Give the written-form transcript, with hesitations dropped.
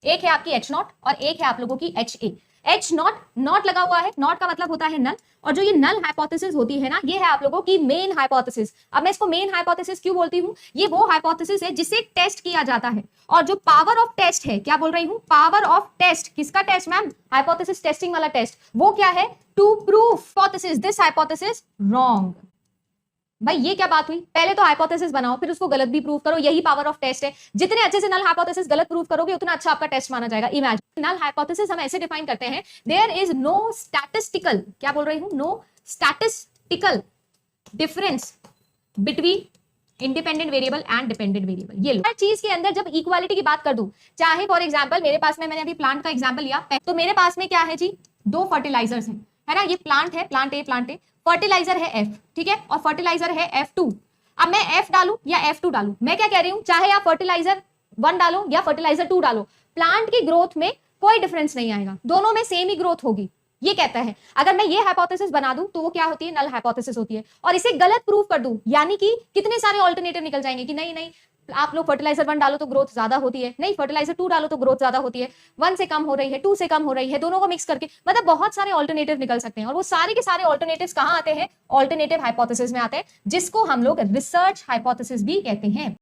एक है आपकी H0 और एक है आप लोगों की HA। H0 नॉट लगा हुआ है, नॉट का मतलब होता है नल, और जो ये नल हाइपोथेसिस होती है ना, ये है आप लोगों की मेन हाइपोथेसिस। अब मैं इसको मेन हाइपोथेसिस क्यों बोलती हूँ, ये वो हाइपोथेसिस है जिसे टेस्ट किया जाता है, और जो पावर ऑफ टेस्ट है, क्या बोल रही हूँ, पावर ऑफ टेस्ट, किसका टेस्ट मैम, हाइपोथेसिस टेस्टिंग वाला टेस्ट, वो क्या है, to prove hypothesis this hypothesis wrong. भाई ये क्या बात हुई, पहले तो हाइपोथेसिस बनाओ फिर उसको गलत भी प्रूव करो, यही पावर ऑफ टेस्ट है। जितने अच्छे से नल हाइपोथेसिस गलत प्रूव करोगे उतना अच्छा आपका टेस्ट माना जाएगा। इमेजिन नल हाइपोथेसिस हम ऐसे डिफाइन करते हैं, देयर इज नो स्टैटिस्टिकल, क्या बोल रही हूं, no statistical difference between independent variable and dependent variable. ये हर चीज के अंदर जब इक्वालिटी की बात कर दूं, चाहे फॉर एग्जांपल मेरे पास में, मैंने अभी प्लांट का एग्जांपल लिया, तो मेरे पास में क्या है जी, दो फर्टिलाइजर्स हैं, है ना, ये प्लांट है, प्लांट ए, फर्टिलाइजर है F, ठीक है, और फर्टिलाइजर है F2। अब मैं F डालूं या F2 डालूं, मैं क्या कह रही हूं, चाहे आप फर्टिलाइजर 1 डालो या फर्टिलाइजर 2 डालो, प्लांट की ग्रोथ में कोई डिफरेंस नहीं आएगा, दोनों में सेम ही ग्रोथ होगी। ये कहता है, अगर मैं ये हाइपोथेसिस बना दूं तो वो क्या होती है, नल हाइपोथेसिस होती है। और इसे गलत प्रूव कर दूं, यानी कि कितने सारे ऑल्टरनेटिव निकल जाएंगे कि नहीं नहीं, आप लोग फर्टिलाइजर 1 डालो तो ग्रोथ ज्यादा होती है, नहीं फर्टिलाइजर 2 डालो तो ग्रोथ ज्यादा होती है, 1 से कम हो रही है, 2 से कम हो रही है, दोनों को मिक्स करके, मतलब बहुत सारे ऑल्टरनेटिव निकल सकते हैं। और वो सारे के सारे ऑल्टरनेटिव्स कहां आते हैं, ऑल्टरनेटिव हाइपोथेसिस में आते हैं, जिसको हम लोग रिसर्च हाइपोथेसिस भी कहते हैं।